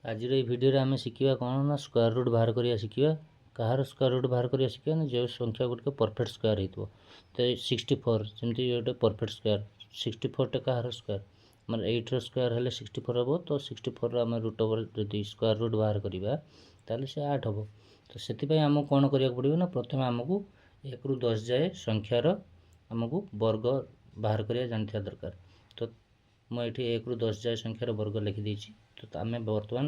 आज भिडियो आम शिखा कौन ना स्क्वायर रूट बाहर करिया शिखा कहार स्क्वायर रूट बाहर करिया शिखा ना जो संख्या गुड़िक परफेक्ट स्क्वायर हो तो 64 जमी गोटे परफेक्ट स्क्वायर 64 टा कहार स्क्वायर मतलब 8 स्क्वायर हेल्ले 64 हम तो 64 आम रूट ओवर जदि स्क्वायर रूट बाहर करवा ताल से 8 हम तो से आमको कौन करा पड़ो ना प्रथम आमको 1 ରୁ 10 जाए संख्यार आमको वर्ग बाहर करिया जानता दरकार तो मुझे 1 ରୁ 10 जाए संख्यार वर्ग लिखिदी तो आम बर्तमान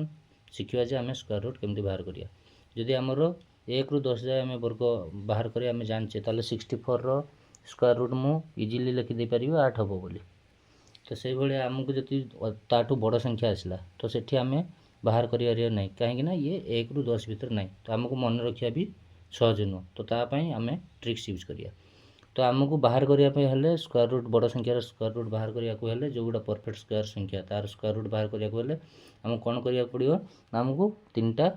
शिखा जे आम स्क्वायर रूट केमती बाहर करिया जदि आमर 1 ରୁ 10 जाए आम वर्ग बाहर करिया आम जाने ताले 64 रो स्क्वायर रूट मु इजिली लिखिदे पारि 8 हम बोली तो से भाया आमको जी ताठू बड़ संख्या आसला तो सेठी आम बाहर करिया नहीं कहीं ये 1 ରୁ 10 भितर नहीं तो आमको मन रखा भी सहज नुह तो तापाई आम ट्रिक्स यूज करिया तो आमको बाहर करने स्क्वायर रूट बड़ संख्यार स्क्वायर रूट बाहर करने जो गोटा परफेक्ट स्क्वायर संख्या तार स्क्वायर रूट बाहर करने आमको कौन करा पड़ो आमको 3टा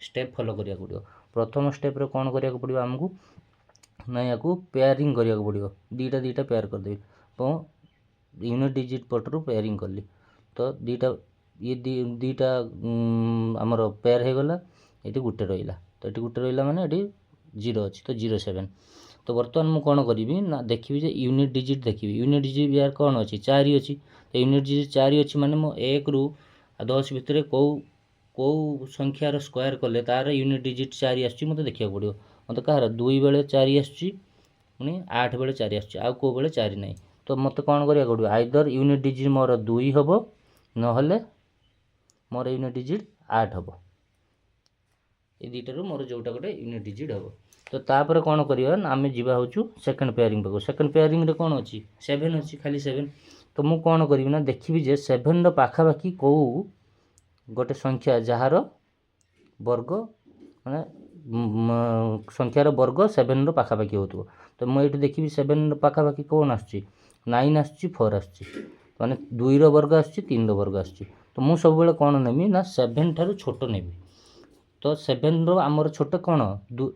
स्टेप फॉलो करा पड़ो प्रथम स्टेप रे कौन करा पड़ो आमको ना या पेयरिंग करा पड़ो दीटा पेयर करदेवी तो यूनिट डिजिट पटरू पेयरिंग कली तो दीटा आमर पेयर हो गला ये गोटे रहा तो ये गोटे रहा माने ये 0 अच्छी तो 07 तो बर्तमान मुझे कौन करी ना देखी जे यूनिट डिजिट देखी यूनिट डिजिट यार कौन अच्छी 4 अच्छी तो यूनिट डिजिट 4 अच्छी माने मो 1 ରୁ 10 भितर कौ संख्यार स्क्वायर कले तार यूनिट डिजिट 4 आसुची मते देखिया पड़ो मते कहार 2 बेले 4 आसुची पुणी 8 बेले 4 आसुची आ को बेले 4 नहीं तो मते कौन करिया पड़ो आइदर यूनिट डिजिट मोर 2 हबो नहले मोर यूनिट डिजिट 8 हबो ए दुईटारू मोर जोटा गोटे यूनिट डिजिट हबो तो तापर कौन करिया ना आम जीवा होचु सेकंड पेयरिंग पाको सेकंड पेयरिंग रे कौन अच्छी 7 अच्छी खाली 7 तो मु कौन करी ना देखी जे 7 रो पाखापाखी कौ गोटे संख्या जार वर्ग माने संख्यार वर्ग 7 रो पाखापाखी होतो तो मुझे देखी 7 रो पाखापाखी कौन आसुची 9 आसुची 4 आसुची माने 2 रो वर्ग आसुची 3 रो वर्ग आसुची तो मु सब बेले कौन नेमी ना 7 ठारू छोटो नेबी तो 7 रो आमर छोट कौन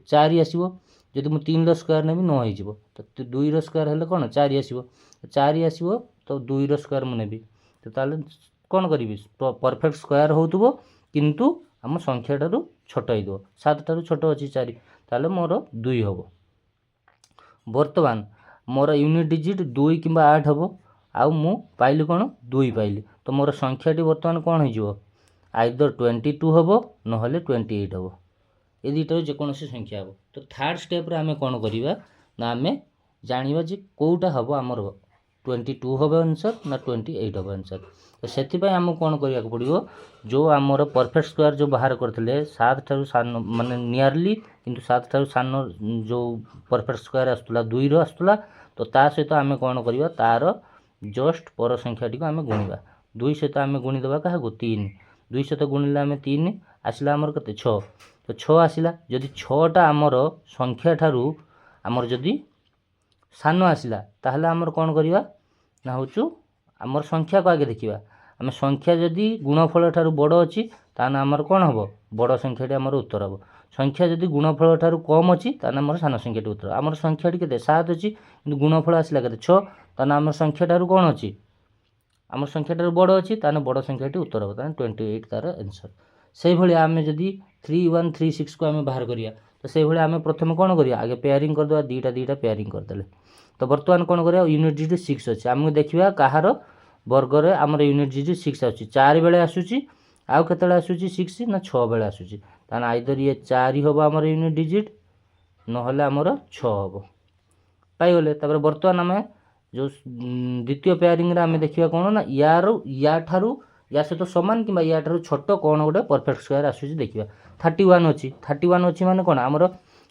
4 आसो जदि मुझे 3 रो स्क्वायर नेबी 9 हो तो 2 रो स्क्वायर हेल्ले कौन 4 आसो 4 आसो तो 2 रो स्क्वायर मुझे नेबी तो ताले कौन करी परफेक्ट स्क्वायर होतुबो किंतु आम संख्या ठारू छोट हो 7 ठारू छोट अच्छी 4 ताले मोर 2 हम बर्तमान मोर यूनिट डिजिट 2 कि 8 हम आउ मु पाइली कौन 2 पाइली तो मोर संख्याटी बर्तमान कौन हो आइदर 22 हम नहले 28 हम ये दुईटार जेकोसी संख्या हम तो थर्ड स्टेप रे आम कौन करवा ना आम जाना जे कौटा हम आमर 22 हम आंसर ना 28 हम आंसर तो से आमको कौन करा पड़ो जो आमर परफेक्ट स्क्वायर जो बाहर करते 7 ठारू सान माने नियरली किंतु 7 ठारू सान जो परफेक्ट स्क्वायर आसूला 2 रो आसूला तो ता सहित आम कौन करवा तार जस्ट पर संख्याटी को आम गुणवा 2 सहित आम गुणीदेवा क्या 3 2 सहित गुणिले आम 3 आसला आमर केते 6 तो 6 आसला जदि 6टा आमर संख्या ठारू आमर जदि सान आसला ताहले आमर कौन करवा ना होचु आमर संख्या को आगे देखा आम संख्या जदि गुणफल ठारू बड़ अच्छी ताने आमर कौन हम बड़ संख्याटी आमर उत्तर हम संख्या जदि गुणफल ठारू कम अच्छी ताने आमर सान संख्याटी उत्तर आमर संख्याटी केते 7 अच्छी किंतु गुणफल आसला केते 6 ताने आमर संख्या ठारू कौन अच्छी आमर संख्या ठारू बड़ अच्छी ताने बड़ संख्याटी उत्तर हम ताने 28 तार आंसर से भली आम जदि 3136 को आम बाहर करिया तो से भली आम प्रथम कौन करिया आगे पेयरिंग कर देवा दीटा पेयरिंग करदेले तो बर्तमान कौन करिया यूनिट डिजिट 6 अच्छी आमको देखा कहार वर्ग रे आमर यूनिट डिजिट 6 आसूची 4 बेले आसूची आउ केतले आसूची 6 ना 6 बेले आसूची ताने आइदर ये 4 हम आमर यूनिट डिजिट नहले आमर 6 हम पाइगले तापर बर्तमान आम जो द्वितीय पेयरिंग रे आम देखा कौन ना या ठारू या सहित सामान कि या ठारू छोट कौन गोटे परफेक्ट स्क्वायर आसूची देखा 31 अच्छी 31 अच्छी माने कौन आमर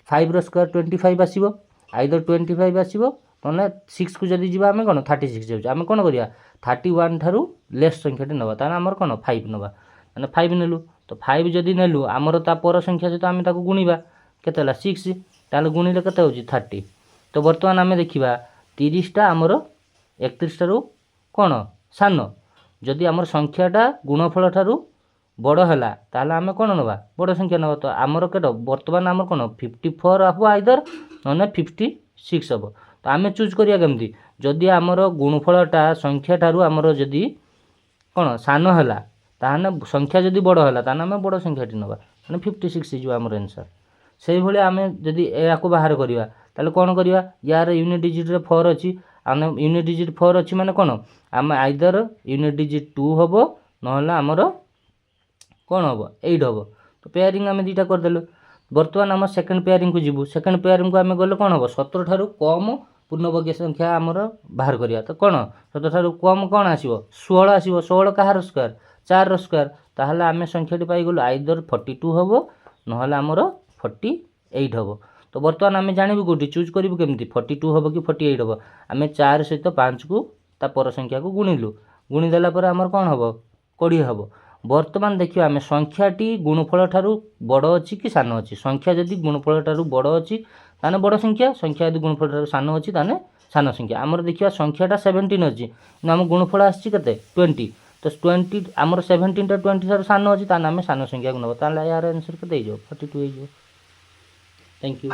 5 रो स्क्वायर 25 आसो आइदर 25 आसो ना 6 को जदि जीवा आम कौन 36 जाऊँ आम कौन करिया 31 ठारू लेस संख्याटी नवा ताने आमर कौन 5 नवा माने 5 नेलु तो 5 जदि नेलु आमर ता पर संख्या सहित आम ताको गुणिबा केतेला 6 ताले गुणिले केते होची 30 तो बर्तमान आम देखिबा 30टा आमर 31 ठारू कौन सान जदि आमर संख्याटा गुणफल ठारू बड़ है ताले आम कौन नवा बड़ संख्या नवा तो आमर केट बर्तमान आमर कौन 54 हम आइदर ना 56 हम तो आम चूज करिया केमती जदि आमर गुणफलटा संख्या ठारू आमर जदि कौन सान है ताहने संख्या जदि बड़ है ताहने आम बड़ संख्याटी नवा मैंने 56 हो आम आंसर से भाई आम जदि या बाहर करवा ताले कौन करवा यार यूनिट डिजिट 4 अच्छी आम यूनिट डिजिट 4 अच्छी माने कौन आम आइदर यूनिट डिजिट 2 हम ना आमर कौन हम 8 हम तो पेयरिंग आम दुटा करदेलु बर्तमान आम सेकेंड पेयरिंग को जीवु सेकेंड पेयरिंग को आम गले कौन हम 17 ठारू कम पूर्णवर्ग संख्या आमर बाहर करवा तो कौन 17 ठारू कम कौन आसो 16 आसो 16 कहार स्क्वायर 4 स्क्वायर ताहले आम संख्याटी पाइगलु आइदर 42 हम ना आमर 48 हम तो बर्तमान आम जानबू कौटी चूज करूँ केमती 42 हम कि 48 हम आम 4 सहित 5 को पर संख्या को गुणिलु गुणीदेला आमर कौन हम 20 हम बर्तमान देखिए आम संख्याटी गुणफल ठारू बड़ अच्छी कि सान अच्छी संख्या जदि गुणफल ठारू बड़ अच्छी ताने बड़ संख्या संख्या यदि गुणफल ठारू सान अच्छी ताने सान संख्या आमर देखिए संख्याटा 17 अच्छी आम गुणफल आसी 20 तो 20 आमर 17 टा 20 ठारू सान अच्छी ताने आम सान संख्या को नब ताले यार आंसर के 42 हो थैंक यू।